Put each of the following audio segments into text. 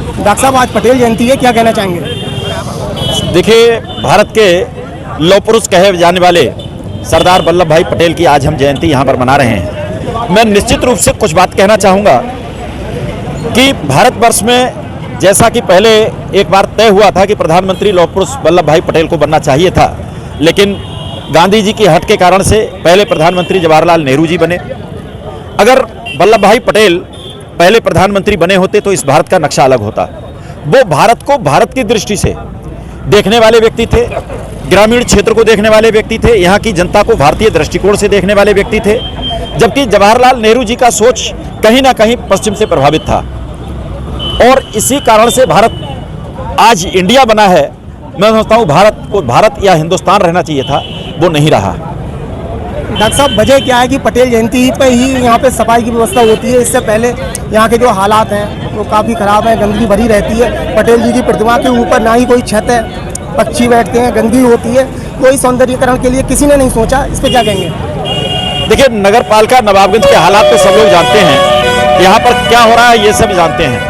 Doctor साहब, आज पटेल जयंती है, क्या कहना चाहेंगे? देखिए, भारत के लौह पुरुष कहे जाने वाले सरदार वल्लभ भाई पटेल की आज हम जयंती यहाँ पर मना रहे हैं। मैं निश्चित रूप से कुछ बात कहना चाहूँगा कि भारतवर्ष में जैसा कि पहले एक बार तय हुआ था कि प्रधानमंत्री लौह पुरुष वल्लभ भाई पटेल को बनना चाहिए था, लेकिन गांधी जी की हट के कारण से पहले प्रधानमंत्री जवाहरलाल नेहरू जी बने। अगर वल्लभ भाई पटेल पहले प्रधानमंत्री बने होते तो इस भारत का नक्शा अलग होता। वो भारत को भारत की दृष्टि से देखने वाले व्यक्ति थे, ग्रामीण क्षेत्र को देखने वाले व्यक्ति थे, यहाँ की जनता को भारतीय दृष्टिकोण से देखने वाले व्यक्ति थे, जबकि जवाहरलाल नेहरू जी का सोच कहीं ना कहीं पश्चिम से प्रभावित था। और इसी कारण से भारत आज इंडिया बना है। मैं समझता हूँ भारत को भारत या हिंदुस्तान रहना चाहिए था, वो नहीं रहा। डॉक्टर साहब, वजह क्या है कि पटेल जयंती पे ही यहाँ पे सफाई की व्यवस्था होती है? इससे पहले यहाँ के जो हालात हैं वो काफ़ी ख़राब है, गंदगी भरी रहती है। पटेल जी की प्रतिमा के ऊपर ना ही कोई छत है, पक्षी बैठते हैं, गंदगी होती है। कोई सौंदर्यीकरण के लिए किसी ने नहीं सोचा, इस पर क्या कहेंगे? देखिए, नगर पालिका नवाबगंज के हालात तो सब लोग जानते हैं, यहाँ पर क्या हो रहा है ये सब जानते हैं।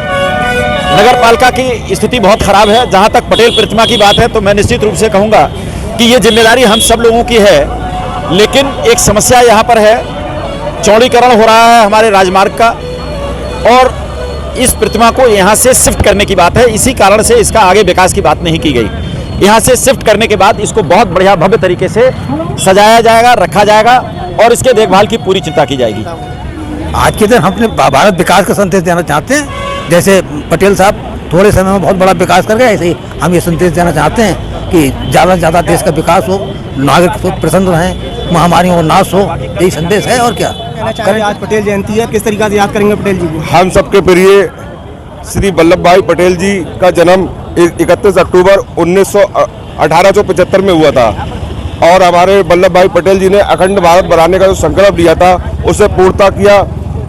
नगर पालिका की स्थिति बहुत खराब है। जहाँ तक पटेल प्रतिमा की बात है तो मैं निश्चित रूप से कहूँगा कि ये जिम्मेदारी हम सब लोगों की है, लेकिन एक समस्या यहाँ पर है, चौड़ीकरण हो रहा है हमारे राजमार्ग का और इस प्रतिमा को यहाँ से शिफ्ट करने की बात है। इसी कारण से इसका आगे विकास की बात नहीं की गई। यहाँ से शिफ्ट करने के बाद इसको बहुत बढ़िया भव्य तरीके से सजाया जाएगा, रखा जाएगा और इसके देखभाल की पूरी चिंता की जाएगी। आज के दिन हम अपने भारत विकास का संदेश देना चाहते हैं। जैसे पटेल साहब थोड़े समय में बहुत बड़ा विकास कर गए, ऐसे ही हम ये संदेश देना चाहते हैं कि ज़्यादा से ज़्यादा देश का विकास हो, नागरिक प्रसन्न रहें, महामारियों का नाश हो, यही संदेश है। और क्या आज पटेल जयंती है, किस तरीके से याद करेंगे पटेल जी को? हम सबके प्रिय श्री वल्लभ भाई पटेल जी का जन्म 31 अक्टूबर 1875 में हुआ था और हमारे वल्लभ भाई पटेल जी ने अखंड भारत बनाने का जो संकल्प लिया था उसे पूर्णता किया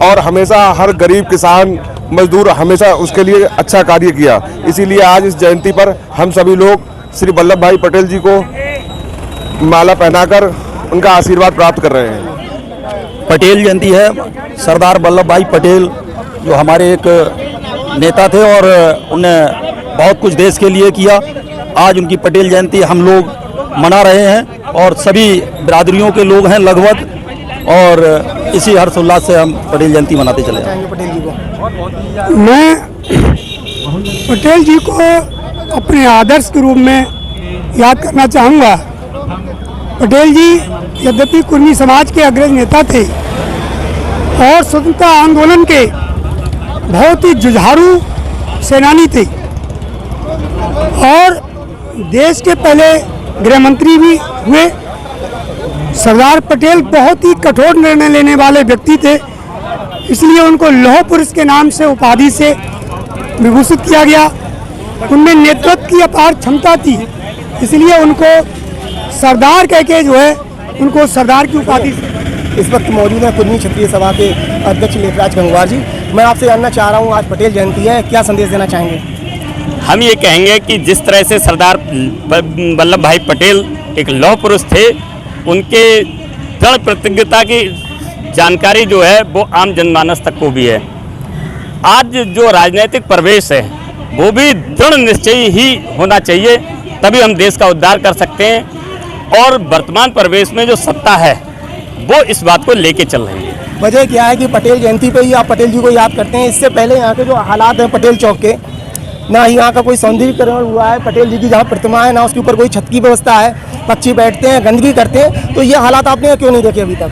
और हमेशा हर गरीब किसान मजदूर हमेशा उसके लिए अच्छा कार्य किया। इसीलिए आज इस जयंती पर हम सभी लोग श्री वल्लभ भाई पटेल जी को माला पहनाकर उनका आशीर्वाद प्राप्त कर रहे हैं। पटेल जयंती है। सरदार वल्लभ भाई पटेल जो हमारे एक नेता थे और उन्होंने बहुत कुछ देश के लिए किया। आज उनकी पटेल जयंती हम लोग मना रहे हैं और सभी बिरादरियों के लोग हैं लगभग, और इसी हर्षोल्लास से हम पटेल जयंती मनाते चले जाएंगे। पटेल जी को मैं पटेल जी को अपने आदर्श के रूप में याद करना चाहूँगा। पटेल जी यद्यपि कुर्मी समाज के अग्रज नेता थे और स्वतंत्रता आंदोलन के बहुत ही जुझारू सेनानी थे और देश के पहले गृह मंत्री भी हुए। सरदार पटेल बहुत ही कठोर निर्णय लेने वाले व्यक्ति थे, इसलिए उनको लौह पुरुष के नाम से उपाधि से विभूषित किया गया। उनमें नेतृत्व की अपार क्षमता थी, इसलिए उनको सरदार कह के जो है उनको सरदार की उपाधि। इस वक्त मौजूद है कुर्मी क्षत्रिय सभा के अध्यक्ष लेखराज गंगवार जी। मैं आपसे जानना चाह रहा हूँ, आज पटेल जयंती है, क्या संदेश देना चाहेंगे? हम ये कहेंगे कि जिस तरह से सरदार वल्लभ भाई पटेल एक लौह पुरुष थे, उनके दृढ़ प्रतिज्ञता की जानकारी जो है वो आम जनमानस तक को भी है। आज जो राजनीतिक प्रवेश है वो भी दृढ़ निश्चयी ही होना चाहिए, तभी हम देश का उद्धार कर सकते हैं। और वर्तमान प्रवेश में जो सत्ता है वो इस बात को लेके चल रही है। वजह क्या है कि पटेल जयंती पे ही आप पटेल जी को याद करते हैं? इससे पहले यहाँ के जो हालात हैं पटेल चौक के, ना ही यहाँ का कोई सौंदर्यीकरण हुआ है, पटेल जी की जहाँ प्रतिमा है ना उसके ऊपर कोई छत की व्यवस्था है, पक्षी बैठते हैं, गंदगी करते हैं, तो ये हालात आपने क्यों नहीं देखे अभी तक?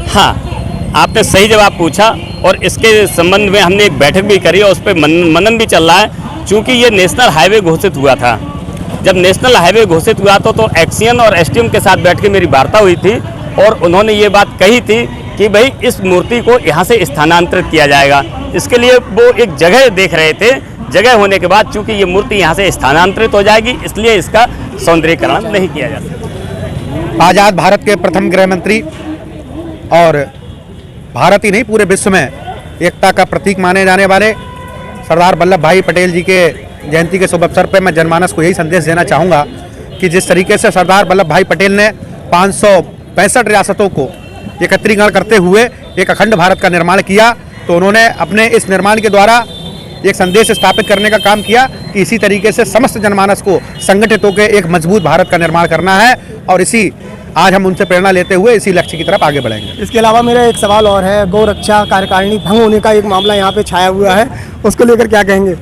हाँ, आपने सही जवाब पूछा और इसके संबंध में हमने एक बैठक भी करी और उस पर मनन भी चल रहा है। चूँकि ये नेशनल हाईवे घोषित हुआ था, जब नेशनल हाईवे घोषित हुआ तो एक्सियन और एसडीएम के साथ बैठ के मेरी वार्ता हुई थी और उन्होंने ये बात कही थी कि भाई इस मूर्ति को यहाँ से स्थानांतरित किया जाएगा। इसके लिए वो एक जगह देख रहे थे, जगह होने के बाद चूंकि ये मूर्ति यहाँ से स्थानांतरित हो जाएगी, इसलिए इसका सौंदर्यीकरण नहीं किया जा सकता। आज़ाद भारत के प्रथम गृह मंत्री और भारत ही नहीं पूरे विश्व में एकता का प्रतीक माने जाने वाले सरदार वल्लभ भाई पटेल जी के जयंती के शुभ अवसर पर मैं जनमानस को यही संदेश देना चाहूँगा कि जिस तरीके से सरदार वल्लभ भाई पटेल ने 565 रियासतों को एकत्रीकरण करते हुए एक अखंड भारत का निर्माण किया, तो उन्होंने अपने इस निर्माण के द्वारा एक संदेश स्थापित करने का काम किया कि इसी तरीके से समस्त जनमानस को संगठित होकर एक मजबूत भारत का निर्माण करना है, और इसी आज हम उनसे प्रेरणा लेते हुए इसी लक्ष्य की तरफ आगे बढ़ेंगे। इसके अलावा मेरा एक सवाल और है, गौ रक्षा कार्यकारिणी भंग होने का एक मामला यहाँ पे छाया हुआ है, उसको लेकर क्या कहेंगे?